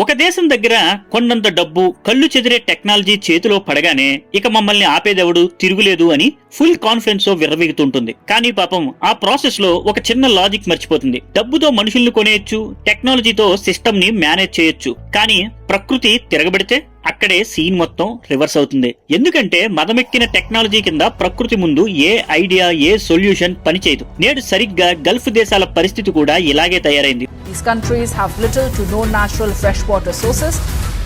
ఒక దేశం దగ్గర కొండంత డబ్బు, కళ్ళు చెదిరే టెక్నాలజీ చేతిలో పడగానే ఇక మమ్మల్ని ఆపేదెవడు, తిరుగులేదు అని ఫుల్ కాన్ఫిడెన్స్ తో విర్రవీగుతుంటుంది. కానీ పాపం ఆ ప్రాసెస్ లో ఒక చిన్న లాజిక్ మర్చిపోతుంది. డబ్బుతో మనుషుల్ని కొనేయచ్చు, టెక్నాలజీతో సిస్టమ్ ని మేనేజ్ చేయొచ్చు, కానీ ప్రకృతి తిరగబడితే అక్కడే సీన్ మొత్తం రివర్స్ అవుతుంది. ఎందుకంటే మదమెక్కిన టెక్నాలజీ కింద ప్రకృతి ముందు ఏ ఐడియా, ఏ సొల్యూషన్ పనిచేయదు. నేడు సరిగ్గా గల్ఫ్ దేశాల పరిస్థితి కూడా ఇలాగే తయారైంది. These countries have little to no natural freshwater sources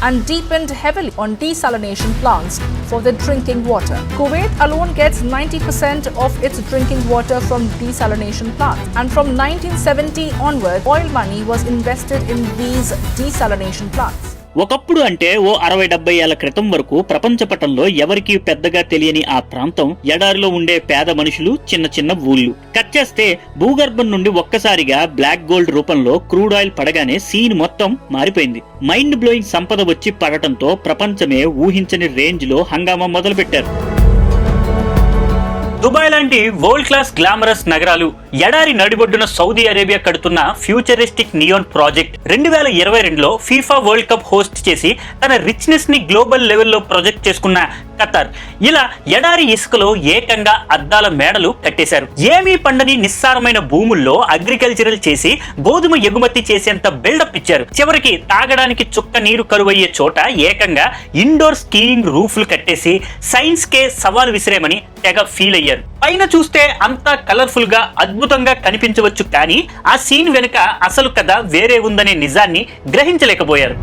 and depend heavily on desalination plants for their drinking water. Kuwait alone gets 90% of its drinking water from desalination plants, and from 1970 onward, oil money was invested in these desalination plants. ఒకప్పుడు అంటే ఓ 60-70 ఏళ్ల క్రితం వరకు ప్రపంచ పటంలో ఎవరికీ పెద్దగా తెలియని ఆ ప్రాంతం ఎడారిలో ఉండే పేద మనుషులు, చిన్న చిన్న ఊళ్ళు. కట్ చేస్తే భూగర్భం నుండి ఒక్కసారిగా బ్లాక్ గోల్డ్ రూపంలో క్రూడ్ ఆయిల్ పడగానే సీన్ మొత్తం మారిపోయింది. మైండ్ బ్లోయింగ్ సంపద వచ్చి పడటంతో ప్రపంచమే ఊహించని రేంజ్ లో హంగామా మొదలుపెట్టారు. దుబాయ్ లాంటి వరల్డ్ క్లాస్ గ్లామరస్ నగరాలు, ఎడారి నడిబొడ్డున సౌదీ అరేబియా కడుతున్న ఫ్యూచరిస్టిక్ నియోన్ ప్రాజెక్ట్, 2022లో ఫీఫా వరల్డ్ కప్ హోస్ట్ చేసి తన రిచ్నెస్ ని గ్లోబల్ లెవెల్లో ప్రొజెక్ట్ చేసుకున్న ఖతార్, ఇలా ఎడారి ఇసుకలో ఏకంగా అద్దాల మేడలు కట్టేశారు. ఏమీ పండని నిస్సారమైన భూముల్లో అగ్రికల్చరల్ చేసి గోధుమ ఎగుమతి చేసేంత బిల్డప్ ఇచ్చారు. చివరికి తాగడానికి చుక్క నీరు కరువయ్యే చోట ఏకంగా ఇండోర్ స్కీయింగ్ రూఫ్లు కట్టేసి సైన్స్ కే సవాల్ విసిరేమని తెగ ఫీల్ అయ్యారు. పైన చూస్తే అంతా కలర్ఫుల్ గా అద్భుతంగా కనిపించవచ్చు, కానీ ఆ సీన్ వెనుక అసలు కథ వేరే ఉందనే నిజాన్ని గ్రహించలేకపోయారు.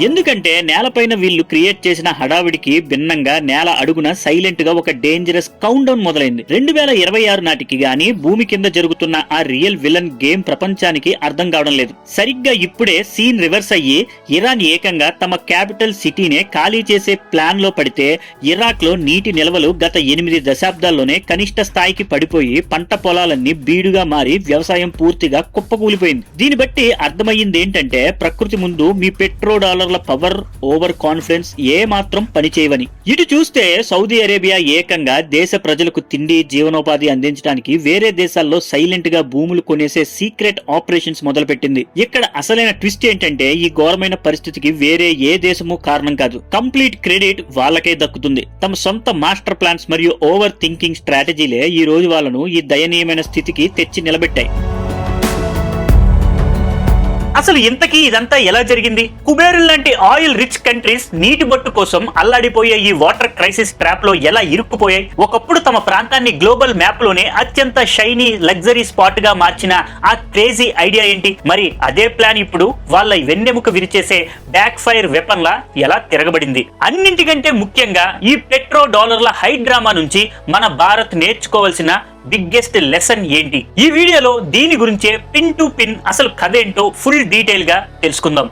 ఎందుకంటే నేలపైన వీళ్ళు క్రియేట్ చేసిన హడావిడికి భిన్నంగా నేల అడుగున సైలెంట్ గా ఒక డేంజరస్ కౌంట్ డౌన్ మొదలైంది. 2026 నాటికి గానీ భూమి కింద జరుగుతున్న ఆ రియల్ విలన్ గేమ్ ప్రపంచానికి అర్థం కావడం లేదు. సరిగ్గా ఇప్పుడే సీన్ రివర్స్ అయ్యి ఇరాన్ ఏకంగా తమ క్యాపిటల్ సిటీనే ఖాళీ చేసే ప్లాన్ లో పడితే, ఇరాక్ లో నీటి నిల్వలు గత 8 దశాబ్దాల్లోనే కనిష్ట స్థాయికి పడిపోయి పంట పొలాలన్నీ బీడుగా మారి వ్యవసాయం పూర్తిగా కుప్పకూలిపోయింది. దీన్ని బట్టి అర్థమయ్యింది ఏంటంటే ప్రకృతి ముందు మీ petro dollar power, over confidence ఏ మాత్రం పనిచేయవని. ఇటు చూస్తే సౌదీ అరేబియా ఏకంగా దేశ ప్రజలకు తిండి, జీవనోపాధి అందించడానికి వేరే దేశాల్లో సైలెంట్ గా భూములు కొనేసే సీక్రెట్ ఆపరేషన్స్ మొదలుపెట్టింది. ఇక్కడ అసలైన ట్విస్ట్ ఏంటంటే ఈ ఘోరమైన పరిస్థితికి వేరే ఏ దేశము కారణం కాదు. కంప్లీట్ క్రెడిట్ వాళ్ళకే దక్కుతుంది. తమ సొంత మాస్టర్ ప్లాన్స్ మరియు ఓవర్ థింకింగ్ స్ట్రాటజీలే ఈ రోజు వాళ్ళను ఈ దయనీయమైన స్థితికి తెచ్చి నిలబెట్టాయి. అసలు ఇంతకీ ఇదంతా ఎలా జరిగింది? కుబేరుల్ లాంటి ఆయిల్ రిచ్ కంట్రీస్ నీటి బొట్టు కోసం అల్లాడిపోయే ఈ వాటర్ క్రైసిస్ ట్రాప్ లో ఎలా ఇరుక్కుపోయాయి? ఒకప్పుడు తమ ప్రాంతాన్ని గ్లోబల్ మ్యాప్ లోనే అత్యంత షైనీ లగ్జరీ స్పాట్ గా మార్చిన ఆ క్రేజీ ఐడియా ఏంటి? మరి అదే ప్లాన్ ఇప్పుడు వాళ్ళ వెన్నెముక విరిచేసే బ్యాక్ ఫైర్ వెపన్ లా ఎలా తిరగబడింది? అన్నింటికంటే ముఖ్యంగా ఈ పెట్రో డాలర్ల హై డ్రామా నుంచి మన భారత్ నేర్చుకోవాల్సిన బిగ్గెస్ట్ లెసన్ ఏంటి? ఈ వీడియోలో దీని గురించే పిన్ టు పిన్ అసలు కథ ఏంటో ఫుల్ డీటెయిల్ గా తెలుసుకుందాం.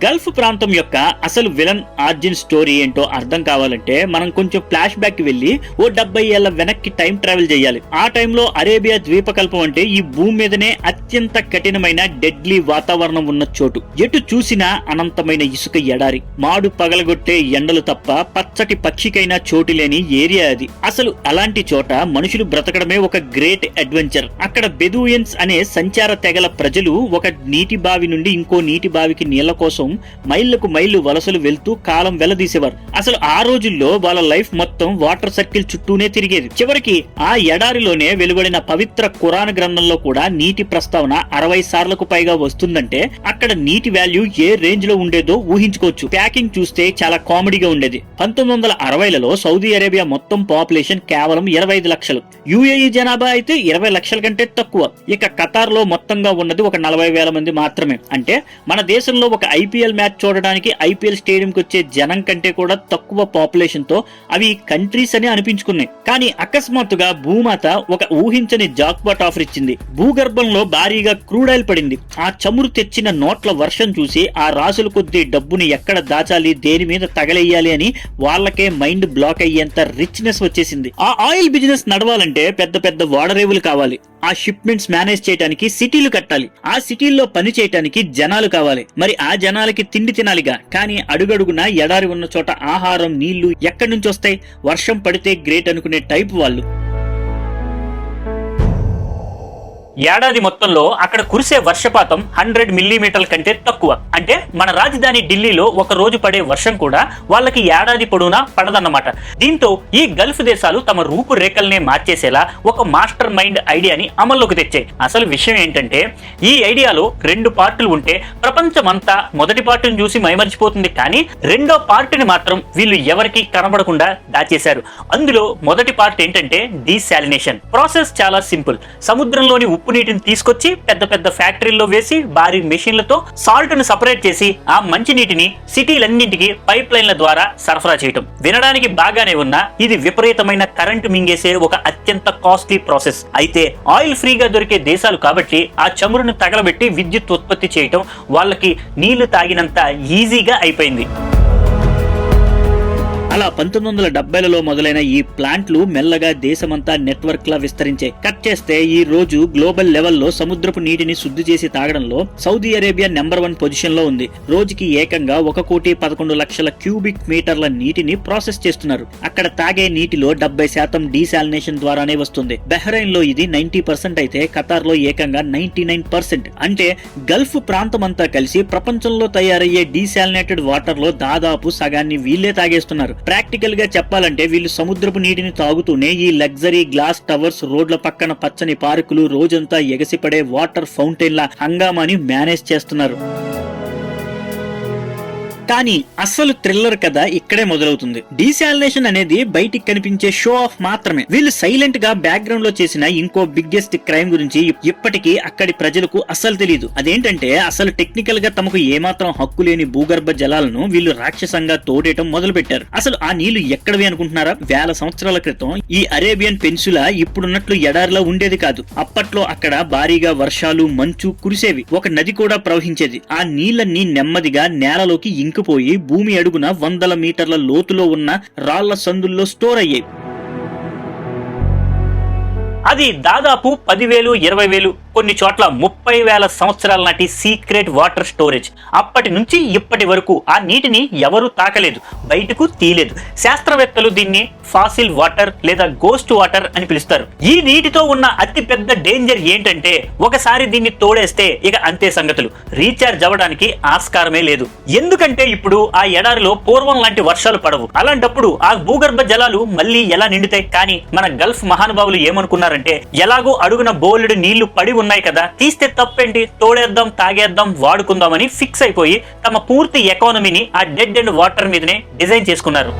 గల్ఫ్ ప్రాంతం యొక్క అసలు విలన్ ఆర్జిన్ స్టోరీ ఏంటో అర్థం కావాలంటే మనం కొంచెం ఫ్లాష్ బ్యాక్ వెళ్లి ఓ 70 ఏళ్ల వెనక్కి టైం ట్రావెల్ చేయాలి. ఆ టైంలో అరేబియా ద్వీపకల్పం అంటే ఈ భూమి మీదనే అత్యంత కఠినమైన డెడ్లీ వాతావరణం ఉన్న చోటు. ఎటు చూసినా అనంతమైన ఇసుక ఎడారి, మాడు పగలగొట్టే ఎండలు తప్ప పచ్చటి పక్షికైనా చోటు లేని ఏరియా అది. అసలు అలాంటి చోట మనుషులు బ్రతకడమే ఒక గ్రేట్ అడ్వెంచర్. అక్కడ బెదూయన్స్ అనే సంచార తెగల ప్రజలు ఒక నీటి బావి నుండి ఇంకో నీటి బావికి నీళ్ల కోసం మైళ్లకు మైళ్లు వలసలు వెళ్తూ కాలం వెళ్లదీసేవారు. అసలు ఆ రోజుల్లో వాళ్ళ లైఫ్ మొత్తం వాటర్ సర్కిల్ చుట్టూనే తిరిగేది. చివరికి ఆ ఎడారిలోనే వెలువడిన పవిత్ర ఖురాన్ గ్రంథంలో కూడా నీటి ప్రస్తావన 60 సార్లకు పైగా వస్తుందంటే అక్కడ నీటి వాల్యూ ఏ రేంజ్ లో ఉండేదో ఊహించుకోవచ్చు. ప్యాకింగ్ చూస్తే చాలా కామెడీగా ఉండేది. 1960లలో సౌదీ అరేబియా మొత్తం పాపులేషన్ కేవలం 25 లక్షలు. యుఏఈ జనాభా అయితే 20 లక్షల కంటే తక్కువ. ఇక ఖతార్ లో మొత్తంగా ఉన్నది ఒక 40,000 మంది మాత్రమే. అంటే మన దేశంలో ఒక ఐపీఎల్ మ్యాచ్ చూడడానికి ఐపీఎల్ స్టేడియం కి వచ్చే జనం కంటే కూడా తక్కువ పాపులేషన్ తో అవి కంట్రీస్ అని అనిపించుకున్నాయి. కానీ అకస్మాత్తుగా భూమాత ఒక ఊహించని జాక్పాట్ ఆఫర్ ఇచ్చింది. భూగర్భంలో భారీగా క్రూడ్ ఆయిల్ పడింది. ఆ చమురు తెచ్చిన నోట్ల వర్షం చూసి ఆ రాసుల కొద్దీ డబ్బుని ఎక్కడ దాచాలి, దేని మీద తగలేయాలి అని వాళ్ళకే మైండ్ బ్లాక్ అయ్యేంత రిచ్నెస్ వచ్చేసింది. ఆ ఆయిల్ బిజినెస్ నడవాలంటే పెద్ద పెద్ద ఓడరేవులు కావాలి. ఆ షిప్మెంట్స్ మేనేజ్ చేయడానికి సిటీలు కట్టాలి. ఆ సిటీల్లో పని చేయడానికి జనాలు కావాలి. మరి ఆ జనాలకి తిండి తినాలిగా. కానీ అడుగడుగునా ఎడారి ఉన్న చోట ఆహారం, నీళ్లు ఎక్కడి నుంచి వస్తాయి? వర్షం పడితే గ్రేట్ అనుకునే టైప్ వాళ్ళు. ఏడాది మొత్తంలో అక్కడ కురిసే వర్షపాతం 100 మిల్లీమీటర్ల కంటే తక్కువ. అంటే మన రాజధాని ఢిల్లీలో ఒక రోజు పడే వర్షం కూడా వాళ్ళకి ఏడాది పొడవునా పడదన్నమాట. దీంతో ఈ గల్ఫ్ దేశాలు తమ రూపురేఖల్నే మార్చేసేలా ఒక మాస్టర్ మైండ్ ఐడియాని అమల్లోకి తెచ్చాయి. అసలు విషయం ఏంటంటే ఈ ఐడియాలో 2 పార్టులు ఉంటే ప్రపంచమంతా మొదటి పార్టును చూసి మైమర్చిపోతుంది, కానీ రెండో పార్టుని మాత్రం వీళ్ళు ఎవరికి కనబడకుండా దాచేశారు. అందులో మొదటి పార్ట్ ఏంటంటే డీశాలినేషన్. ప్రాసెస్ చాలా సింపుల్. సముద్రంలోని ఉప్పు నీటిని తీసుకొచ్చి పెద్ద పెద్ద ఫ్యాక్టరీల్లో వేసి భారీ మెషిన్లతో సాల్ట్ ను సపరేట్ చేసి ఆ మంచి నీటిని సిటీలన్నింటికి పైప్ లైన్ల ద్వారా సరఫరా చేయటం. వినడానికి బాగానే ఉన్నా ఇది విపరీతమైన కరెంటు మింగేసే ఒక అత్యంత కాస్ట్లీ ప్రాసెస్. అయితే ఆయిల్ ఫ్రీగా దొరికే దేశాలు కాబట్టి ఆ చమురును తగలబెట్టి విద్యుత్ ఉత్పత్తి చేయటం వాళ్ళకి నీళ్లు తాగినంత ఈజీగా అయిపోయింది. అలా 1970లలో మొదలైన ఈ ప్లాంట్లు మెల్లగా దేశమంతా నెట్వర్క్ లా విస్తరించాయి. కట్ చేస్తే ఈ రోజు గ్లోబల్ లెవెల్లో సముద్రపు నీటిని శుద్ధి చేసి తాగడంలో సౌదీ అరేబియా నెంబర్ 1 పొజిషన్ లో ఉంది. రోజుకి ఏకంగా 1,11,00,000 క్యూబిక్ మీటర్ల నీటిని ప్రాసెస్ చేస్తున్నారు. అక్కడ తాగే నీటిలో 70% డీశాలినేషన్ ద్వారానే వస్తుంది. బహ్రెయిన్ లో ఇది 90% అయితే ఖతార్ లో ఏకంగా 99%. అంటే గల్ఫ్ ప్రాంతం అంతా కలిసి ప్రపంచంలో తయారయ్యే డీశాలినేటెడ్ వాటర్ లో దాదాపు సగాన్ని వీళ్లే తాగేస్తున్నారు. ప్రాక్టికల్ గా చెప్పాలంటే వీళ్ళు సముద్రపు నీటిని తాగుతూనే ఈ లగ్జరీ గ్లాస్ టవర్స్, రోడ్ల పక్కన పచ్చని పార్కులు, రోజంతా ఎగసిపడే వాటర్ ఫౌంటైన్ల హంగామాని మేనేజ్ చేస్తున్నారు. కానీ అసలు థ్రిల్లర్ కథ ఇక్కడే మొదలవుతుంది. డీశాలినేషన్ అనేది బయటికి కనిపించే షో ఆఫ్ మాత్రమే. వీళ్ళు సైలెంట్ గా బ్యాక్గ్రౌండ్ లో చేసిన ఇంకో బిగ్గెస్ట్ క్రైమ్ గురించి ఇప్పటికీ అక్కడి ప్రజలకు అసలు తెలియదు. అదేంటంటే అసలు టెక్నికల్ గా తమకు ఏమాత్రం హక్కు లేని భూగర్భ జలాలను వీళ్ళు రాక్షసంగా తోడేయటం మొదలు పెట్టారు. అసలు ఆ నీళ్లు ఎక్కడవి అనుకుంటున్నారా? వేల సంవత్సరాల క్రితం ఈ అరేబియన్ పెన్సులా ఇప్పుడున్నట్లు ఎడారిలో ఉండేది కాదు. అప్పట్లో అక్కడ భారీగా వర్షాలు, మంచు కురిసేవి. ఒక నది కూడా ప్రవహించేది. ఆ నీళ్లన్నీ నెమ్మదిగా నేలలోకి పోయి భూమి అడుగున 100 మీటర్ల లోతులో ఉన్న రాళ్ల సందుల్లో స్టోర్ అయ్యాయి. అది దాదాపు 10,000, 20,000, కొన్ని చోట్ల 30,000 సంవత్సరాల నాటి సీక్రెట్ వాటర్ స్టోరేజ్. అప్పటి నుంచి ఇప్పటి వరకు ఆ నీటిని ఎవరూ తాకలేదు, బయటకు తీయలేదు. శాస్త్రవేత్తలు దీన్ని ఫాసిల్ వాటర్ లేదా గోస్ట్ వాటర్ అని పిలుస్తారు. ఈ నీటితో ఉన్న అతి పెద్ద డేంజర్ ఏంటంటే ఒకసారి దీన్ని తోడేస్తే ఇక అంతే సంగతులు. రీఛార్జ్ అవ్వడానికి ఆస్కారమే లేదు. ఎందుకంటే ఇప్పుడు ఆ ఎడారిలో పూర్వం లాంటి వర్షాలు పడవు. అలాంటప్పుడు ఆ భూగర్భ జలాలు మళ్ళీ ఎలా నిండుతాయి? కానీ మన గల్ఫ్ మహానుభావులు ఏమనుకున్నారంటే ఎలాగో అడుగున బోలెడు నీళ్లు పడి ఉన్నాయి కదా, తీస్తే తప్పేంటి, తోడేద్దాం, తాగేద్దాం, వాడుకుందామని ఫిక్స్ అయిపోయి తమ పూర్తి ఎకానమీని ఆ డెడ్ అండ్ వాటర్ మీదనే డిజైన్ చేసుకున్నారు.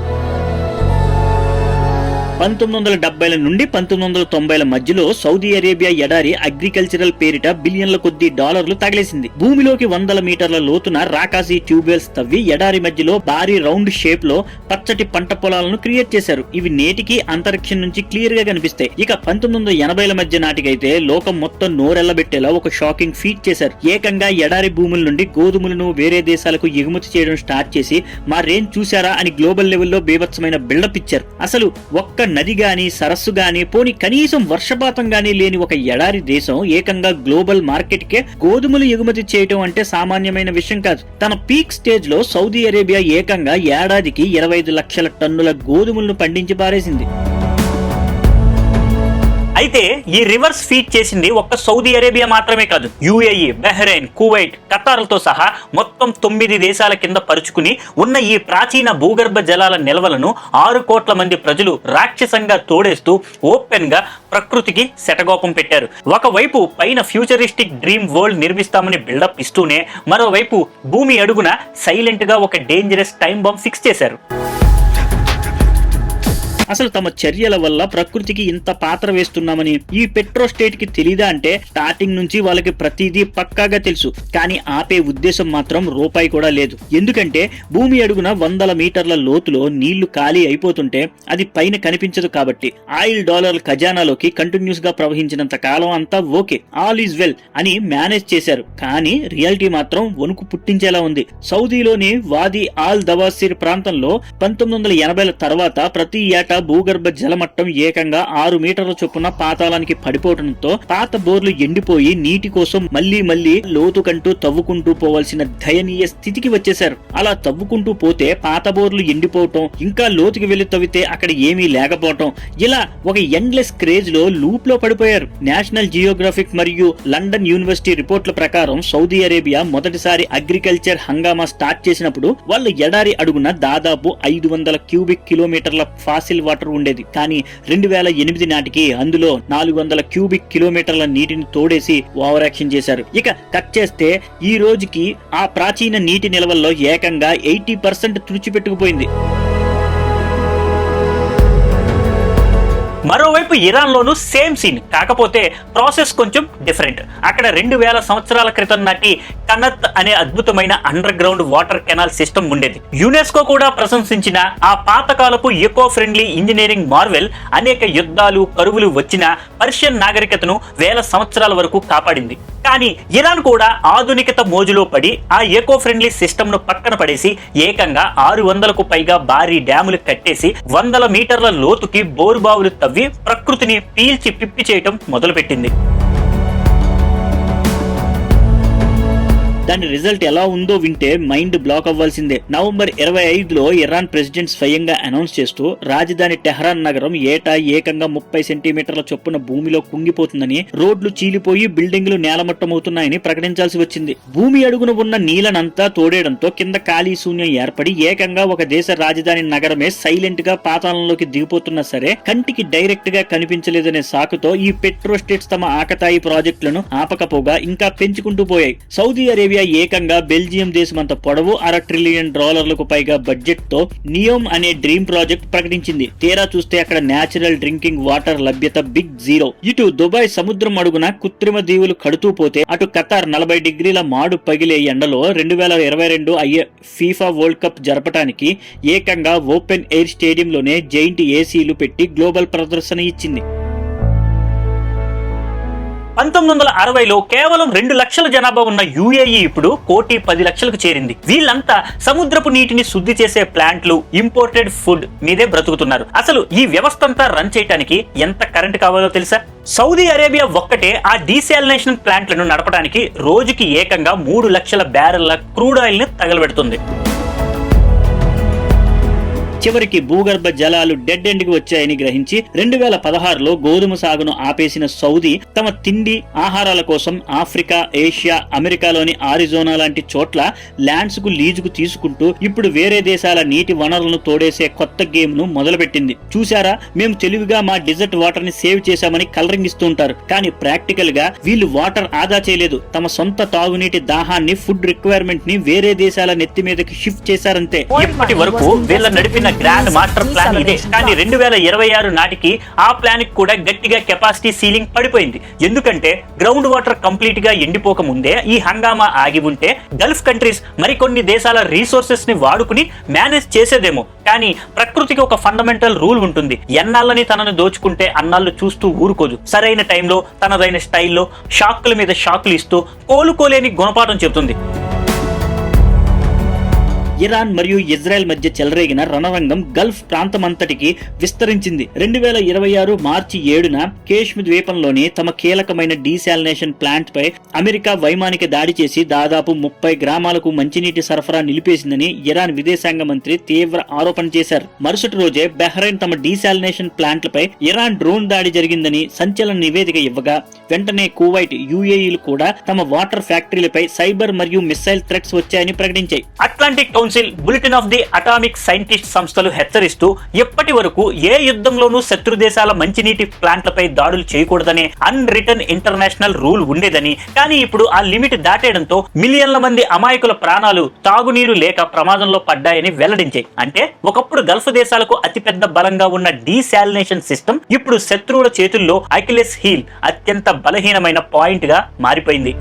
1970ల నుండి 1990ల మధ్యలో సౌదీ అరేబియా ఎడారి అగ్రికల్చరల్ పేరిట బిలియన్ల కొద్ది డాలర్లు తగిలేసింది. భూమిలోకి 100 మీటర్ల లోతున రాకాసి ట్యూబ్వెల్స్ తవ్వి ఎడారి మధ్యలో భారీ రౌండ్ షేప్ లో పచ్చటి పంట పొలాలను క్రియేట్ చేశారు. ఇవి నేటికి అంతరిక్షం నుంచి క్లియర్ గా కనిపిస్తాయి. ఇక 1980ల మధ్య నాటికైతే లోకం మొత్తం నోరెళ్లబెట్టేలా ఒక షాకింగ్ ఫీట్ చేశారు. ఏకంగా ఎడారి భూముల నుండి గోధుమలను వేరే దేశాలకు ఎగుమతి చేయడం స్టార్ట్ చేసి మా రేంజ్ చూశారా అని గ్లోబల్ లెవెల్లో బీభత్సమైన బిల్డప్ ఇచ్చారు. అసలు ఒక్క నది గాని, సరస్సు గాని, పోని కనీసం వర్షపాతం గాని లేని ఒక ఎడారి దేశం ఏకంగా గ్లోబల్ మార్కెట్ కే గోధుమలు ఎగుమతి చేయటం అంటే సామాన్యమైన విషయం కాదు. తన పీక్ స్టేజ్ లో సౌదీ అరేబియా ఏకంగా ఏడాదికి 25 లక్షల టన్నుల గోధుమలను పండించి పారేసింది. అయితే ఈ రివర్స్ ఫీడ్ చేసింది ఒక్క సౌదీ అరేబియా మాత్రమే కాదు. యుఏఈ, బహ్రెయిన్, కువైట్, ఖతార్లతో సహా మొత్తం 9 దేశాల కింద పరుచుకుని ఉన్న ఈ ప్రాచీన భూగర్భ జలాల నిల్వలను 6 కోట్ల మంది ప్రజలు రాక్షసంగా తోడేస్తూ ఓపెన్ గా ప్రకృతికి శటగోపం పెట్టారు. ఒకవైపు పైన ఫ్యూచరిస్టిక్ డ్రీమ్ వరల్డ్ నిర్మిస్తామని బిల్డప్ ఇస్తూనే మరోవైపు భూమి అడుగున సైలెంట్ గా ఒక డేంజరస్ టైం బాంబ్ ఫిక్స్ చేశారు. అసలు తమ చర్యల వల్ల ప్రకృతికి ఇంత పాత్ర వేస్తున్నామని ఈ పెట్రో స్టేట్ కి తెలీదా అంటే స్టార్టింగ్ నుంచి వాళ్ళకి ప్రతిదీ పక్కాగా తెలుసు. కానీ ఆపే ఉద్దేశం మాత్రం రూపాయి కూడా లేదు. ఎందుకంటే భూమి అడుగున 100 మీటర్ల లోతులో నీళ్లు ఖాళీ అయిపోతుంటే అది పైన కనిపించదు కాబట్టి ఆయిల్ డాలర్ల ఖజానాలోకి కంటిన్యూస్ గా ప్రవహించినంత కాలం అంతా ఓకే, ఆల్ ఈజ్ వెల్ అని మేనేజ్ చేశారు. కానీ రియాలిటీ మాత్రం వణుకు పుట్టించేలా ఉంది. సౌదీలోని వాది ఆల్ దవాసిర్ ప్రాంతంలో 1980ల తర్వాత ప్రతి ఏటా భూగర్భ జలమట్టం ఏకంగా 6 మీటర్ల చొప్పున పాతాళానికి పడిపోవడంతో పాత బోర్లు ఎండిపోయి నీటి కోసం మళ్లీ లోతుకంటూ తవ్వుకుంటూ పోవాల్సిన దయనీయ స్థితికి వచ్చేశారు. అలా తవ్వుకుంటూ పోతే పాత బోర్లు ఎండిపోవటం, ఇంకా లోతుకి వెళ్లి తవ్వితే అక్కడ ఏమీ లేకపోవటం, ఇలా ఒక ఎండ్లెస్ క్రేజ్ లో లూప్ లో పడిపోయారు. నేషనల్ జియోగ్రఫిక్ మరియు లండన్ యూనివర్సిటీ రిపోర్ట్ల ప్రకారం సౌదీ అరేబియా మొదటిసారి అగ్రికల్చర్ హంగామా స్టార్ట్ చేసినప్పుడు వాళ్ళ ఎడారి అడుగున దాదాపు 500 క్యూబిక్ కిలోమీటర్ల ఫాసిల్ వాటర్ ఉండేది. కానీ 2008 నాటికి అందులో 400 క్యూబిక్ కిలోమీటర్ల నీటిని తోడేసి ఓవర్ యాక్షన్ చేశారు. ఇక కట్ చేస్తే ఈ రోజుకి ఆ ప్రాచీన నీటి నిల్వల్లో ఏకంగా 80% తుడిచిపెట్టుకుపోయింది. మరోవైపు ఇరాన్ లోను సేమ్ సీన్, కాకపోతే ప్రాసెస్ కొంచెం డిఫరెంట్. అక్కడ 2000 సంవత్సరాల క్రితం నాటి కనత్ అనే అద్భుతమైన under ground water canal system ఉండేది. యునెస్కో కూడా ప్రశంసించిన ఆ పాతకాలపు ఎకో ఫ్రెండ్లీ ఇంజనీరింగ్ మార్వెల్ అనేక యుద్ధాలు, కరువులు వచ్చిన పర్షియన్ నాగరికతను 1000 సంవత్సరాల వరకు కాపాడింది. కానీ ఇరాన్ కూడా ఆధునికత మోజులో పడి ఆ ఎకో ఫ్రెండ్లీ సిస్టమ్ ను పక్కన పడేసి ఏకంగా 600కు పైగా భారీ డ్యాములు కట్టేసి 100 మీటర్ల లోతుకి బోరుబావులు తవ్వి ప్రకృతిని పీల్చి పిప్పి చేయటం మొదలుపెట్టింది. దాని రిజల్ట్ ఎలా ఉందో వింటే మైండ్ బ్లాక్ అవ్వాల్సిందే. నవంబర్ 25లో ఇరాన్ ప్రెసిడెంట్ స్వయంగా అనౌన్స్ చేస్తూ రాజధాని టెహరాన్ నగరం ఏటా ఏకంగా 30 సెంటీమీటర్ల చొప్పున భూమిలో కుంగిపోతుందని, రోడ్లు చీలిపోయి బిల్డింగ్లు నేలమట్టమవుతున్నాయని ప్రకటించాల్సి వచ్చింది. భూమి అడుగున ఉన్న నీలనంతా తోడేయడంతో కింద ఖాళీ శూన్యం ఏర్పడి ఏకంగా ఒక దేశ రాజధాని నగరమే సైలెంట్ గా పాతాళంలోకి దిగిపోతున్నా సరే కంటికి డైరెక్ట్ గా కనిపించలేదనే సాకుతో ఈ పెట్రోస్టేట్స్ తమ ఆకతాయి ప్రాజెక్టులను ఆపకపోగా ఇంకా పెంచుకుంటూ పోయాయి. సౌదీ అరేబియా ఏకంగా బెల్జియం దేశమంత పొడవు $1 ట్రిలియన్ పైగా బడ్జెట్ తో నియోమ్ అనే డ్రీమ్ ప్రాజెక్ట్ ప్రకటించింది. తీరా చూస్తే అక్కడ నేచురల్ డ్రింకింగ్ వాటర్ లభ్యత బిగ్ జీరో. ఇటు దుబాయ్ సముద్రం అడుగున కృత్రిమ దీవులు కడుతూ పోతే అటు ఖతార్ 40 డిగ్రీల మాడు పగిలే ఎండలో 2022 ఫీఫా వరల్డ్ కప్ జరపడానికి ఏకంగా ఓపెన్ ఎయిర్ స్టేడియంలోనే జైంట్ ఏసీలు పెట్టి గ్లోబల్ ప్రదర్శన ఇచ్చింది. 1960లో కేవలం 2 లక్షల జనాభా ఉన్న యుఏఈ ఇప్పుడు 1,10,00,000కు చేరింది. వీళ్ళంతా సముద్రపు నీటిని శుద్ధి చేసే ప్లాంట్లు, ఇంపోర్టెడ్ ఫుడ్ మీదే బ్రతుకుతున్నారు. అసలు ఈ వ్యవస్థ అంతా రన్ చేయడానికి ఎంత కరెంట్ కావాలో తెలుసా? సౌదీ అరేబియా ఒక్కటే ఆ డీసాలినేషన్ ప్లాంట్లను నడపడానికి రోజుకి ఏకంగా 3 లక్షల బ్యారెళ్ల క్రూడ్ ఆయిల్ ని తగలబెడుతుంది. చివరికి భూగర్భ జలాలు డెడ్ ఎండ్ కి వచ్చాయని గ్రహించి 2016లో గోధుమ సాగును ఆపేసిన సౌదీ తమ తిండి ఆహారాల కోసం ఆఫ్రికా, ఏషియా, అమెరికాలోని ఆరిజోనా లాంటి చోట్ల ల్యాండ్స్ కు లీజుకు తీసుకుంటూ ఇప్పుడు వేరే దేశాల నీటి వనరులను తోడేసే కొత్త గేమ్ ను మొదలుపెట్టింది. చూసారా, మేము తెలివిగా మా డిజర్ట్ వాటర్ ని సేవ్ చేశామని కలరింగ్ ఇస్తూ ఉంటారు. కానీ ప్రాక్టికల్ గా వీళ్ళు వాటర్ ఆదా చేయలేదు. తమ సొంత తాగునీటి దాహాన్ని, ఫుడ్ రిక్వైర్మెంట్ ని వేరే దేశాల నెత్తి మీదకి షిఫ్ట్ చేశారంతే. ఇప్పటి వరకు వీళ్ళ నడిపిన గ్రాండ్ మాస్టర్ ప్లాన్ ఇదే. కానీ 2026 నాటికి ఆ ప్లాన్ కి కూడా గట్టిగా కెపాసిటీ సీలింగ్ పడిపోయింది. ఎందుకంటే గ్రౌండ్ వాటర్ కంప్లీట్ గా ఎండిపోక ముందే ఈ హంగామా ఆగి ఉంటే గల్ఫ్ కంట్రీస్ మరికొన్ని దేశాల రీసోర్సెస్ ని వాడుకుని మేనేజ్ చేసేదేమో. కానీ ప్రకృతికి ఒక ఫండమెంటల్ రూల్ ఉంటుంది. ఎన్నాళ్ళని తనను దోచుకుంటే అన్నాళ్ళు చూస్తూ ఊరుకోదు. సరైన టైంలో తనదైన స్టైల్లో షాక్ల మీద షాక్లు ఇస్తూ కోలుకోలేని గుణపాఠం చెబుతుంది. ఇరాన్ మరియు ఇజ్రాయెల్ మధ్య చెలరేగిన రణరంగం గల్ఫ్ ప్రాంతమంతటికి విస్తరించింది. 2026 మార్చి 7న కేష్మి ద్వీపంలోని తమ కీలకమైన డీసాలినేషన్ ప్లాంట్ పై అమెరికా వైమానిక దాడి చేసి దాదాపు 30 గ్రామాలకు మంచినీటి సరఫరా నిలిపేసిందని ఇరాన్ విదేశాంగ మంత్రి తీవ్ర ఆరోపణ చేశారు. మరుసటి రోజే బహ్రెయిన్ తమ డీసాలినేషన్ ప్లాంట్లపై ఇరాన్ డ్రోన్ దాడి జరిగిందని సంచలన నివేదిక ఇవ్వగా వెంటనే కువైట్, యుఏఈలు కూడా తమ వాటర్ ఫ్యాక్టరీలపై సైబర్ మరియు మిస్సైల్ థ్రెట్స్ వచ్చాయని ప్రకటించాయి. Atlantic council, bulletin of the atomic scientist సంస్థలు హెచ్చరిస్తూ ఎప్పటి వరకు ఏ యుద్ధంలోనూ శత్రు దేశాల మంచినీటి ప్లాంట్లపై దాడులు చేయకూడదనే అన్ రిటర్న్ ఇంటర్నేషనల్ రూల్ ఉండేదని, కానీ ఇప్పుడు ఆ లిమిట్ దాటేయడంతో మిలియన్ల మంది అమాయకుల ప్రాణాలు తాగునీరు లేక ప్రమాదంలో పడ్డాయని వెల్లడించాయి. అంటే ఒకప్పుడు గల్ఫ్ దేశాలకు అతిపెద్ద బలంగా ఉన్న డీసాలినేషన్ సిస్టమ్ ఇప్పుడు శత్రువుల చేతుల్లో అకిలెస్ హీల్, అత్యంత బలహీనమైన పాయింట్ గా మారిపోయింది.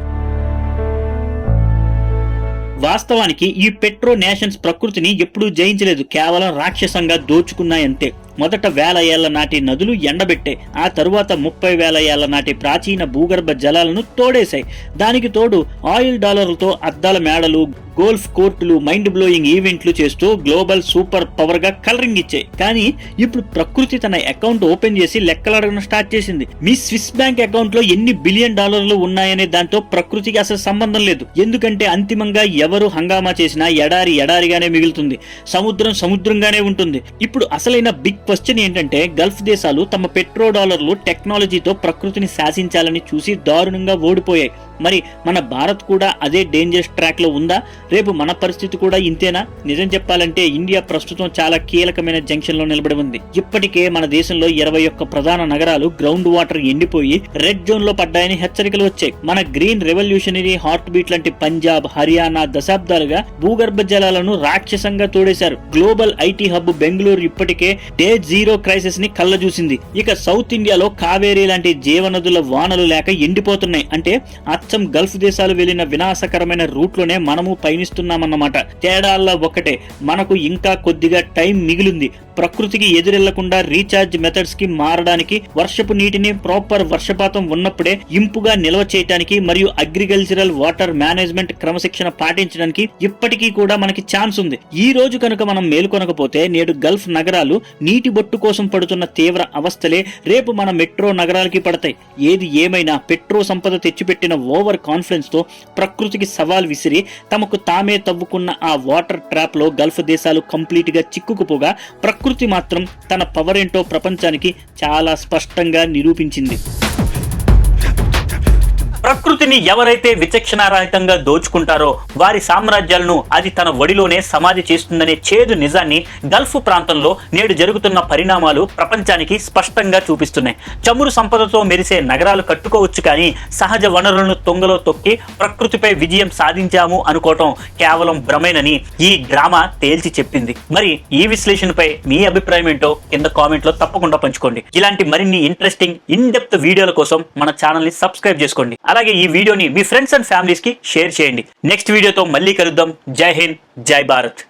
వాస్తవానికి ఈ పెట్రో నేషన్స్ ప్రకృతిని ఎప్పుడూ జయించలేదు, కేవలం రాక్షసంగా దోచుకున్నాయంతే. మొదట 1000 ఏళ్ల నాటి నదులు ఎండబెట్టాయి. ఆ తరువాత 30,000 ఏళ్ల నాటి ప్రాచీన భూగర్భ జలాలను తోడేశాయి. దానికి తోడు ఆయిల్ డాలర్లతో అద్దాల మేడలు, గోల్ఫ్ కోర్టులు, మైండ్ బ్లోయింగ్ ఈవెంట్లు చేస్తూ గ్లోబల్ సూపర్ పవర్ గా కలరింగ్ ఇచ్చాయి. కానీ ఇప్పుడు ప్రకృతి తన అకౌంట్ ఓపెన్ చేసి లెక్కలడగడం స్టార్ట్ చేసింది. మీ స్విస్ బ్యాంక్ అకౌంట్ లో ఎన్ని బిలియన్ డాలర్లు ఉన్నాయనే దాంతో ప్రకృతికి అసలు సంబంధం లేదు. ఎందుకంటే అంతిమంగా ఎవరు హంగామా చేసినా ఎడారి ఎడారిగానే మిగులుతుంది, సముద్రం సముద్రంగానే ఉంటుంది. ఇప్పుడు అసలైన బిగ్ క్వశ్చన్ ఏంటంటే, గల్ఫ్ దేశాలు తమ పెట్రో డాలర్లు టెక్నాలజీతో ప్రకృతిని శాసించాలని చూసి దారుణంగా ఓడిపోయాయి. మరి మన భారత్ కూడా అదే డేంజరస్ ట్రాక్ లో ఉందా? రేపు మన పరిస్థితి కూడా ఇంతేనా? నిజం చెప్పాలంటే ఇండియా ప్రస్తుతం చాలా కీలకమైన జంక్షన్ లో నిలబడి ఉంది. ఇప్పటికే మన దేశంలో 21 ప్రధాన నగరాలు గ్రౌండ్ వాటర్ ఎండిపోయి రెడ్ జోన్ లో పడ్డాయని హెచ్చరికలు వచ్చాయి. మన గ్రీన్ రెవల్యూషనరీ హార్ట్ బీట్ లాంటి పంజాబ్, హర్యానా దశాబ్దాలుగా భూగర్భ జలాలను రాక్షసంగా తోడేశారు. గ్లోబల్ ఐటీ హబ్ బెంగళూరు ఇప్పటికే డే జీరో క్రైసిస్ ని కళ్ళజూసింది. ఇక సౌత్ ఇండియాలో కావేరీ లాంటి జీవనదుల వానలు లేక ఎండిపోతున్నాయి. అంటే అచ్చం గల్ఫ్ దేశాలు వెళ్లిన వినాశకరమైన రూట్ లోనే మనము పయనిస్తున్నామన్నమాట. తేడాల్లో ఒకటే, మనకు ఇంకా కొద్దిగా టైం మిగిలింది. ప్రకృతికి ఎదురెళ్లకుండా రీఛార్జ్ మెథడ్స్ కి మారడానికి, వర్షపు నీటిని ప్రాపర్ వర్షపాతం ఉన్నప్పుడే ఇంపుగా నిల్వ చేయడానికి మరియు అగ్రికల్చరల్ వాటర్ మేనేజ్మెంట్ క్రమశిక్షణ పాటించడానికి ఇప్పటికీ కూడా మనకి ఛాన్స్ ఉంది. ఈ రోజు కనుక మనం మేల్కొనకపోతే నేడు గల్ఫ్ నగరాలు నీటి బొట్టు కోసం పడుతున్న తీవ్ర అవస్థలే రేపు మన మెట్రో నగరాలకి పడతాయి. ఏది ఏమైనా పెట్రో సంపద తెచ్చిపెట్టిన ఓవర్ కాన్ఫిడెన్స్ తో ప్రకృతికి సవాల్ విసిరి తమకు తామే తవ్వుకున్న ఆ వాటర్ ట్రాప్ లో గల్ఫ్ దేశాలు కంప్లీట్ గా చిక్కుకుపోగా ప్రకృతి మాత్రం తన పవర్ ఏంటో ప్రపంచానికి చాలా స్పష్టంగా నిరూపించింది. ప్రకృతిని ఎవరైతే విచక్షణారహితంగా దోచుకుంటారో వారి సామ్రాజ్యాలను అది తన ఒడిలోనే సమాధి చేస్తుందనే చేదు నిజాన్ని గల్ఫ్ ప్రాంతంలో నేడు జరుగుతున్న పరిణామాలు ప్రపంచానికి స్పష్టంగా చూపిస్తున్నాయి. చమురు సంపదతో మెరిసే నగరాలు కట్టుకోవచ్చు, కానీ సహజ వనరులను తొంగలో తొక్కి ప్రకృతిపై విజయం సాధించాము అనుకోవటం కేవలం భ్రమేనని ఈ డ్రామా తేల్చి చెప్పింది. మరి ఈ విశ్లేషణపై మీ అభిప్రాయం ఏంటో కింద కామెంట్ లో తప్పకుండా పంచుకోండి. ఇలాంటి మరిన్ని ఇంట్రెస్టింగ్ ఇన్ డెప్త్ వీడియోల కోసం మన ఛానల్ ని సబ్స్క్రైబ్ చేసుకోండి. అలాగే ఈ వీడియోని మీ ఫ్రెండ్స్ అండ్ ఫ్యామిలీస్ కి షేర్ చేయండి. నెక్స్ట్ వీడియోతో మళ్ళీ కలుద్దాం. జై హింద్, జై భారత్.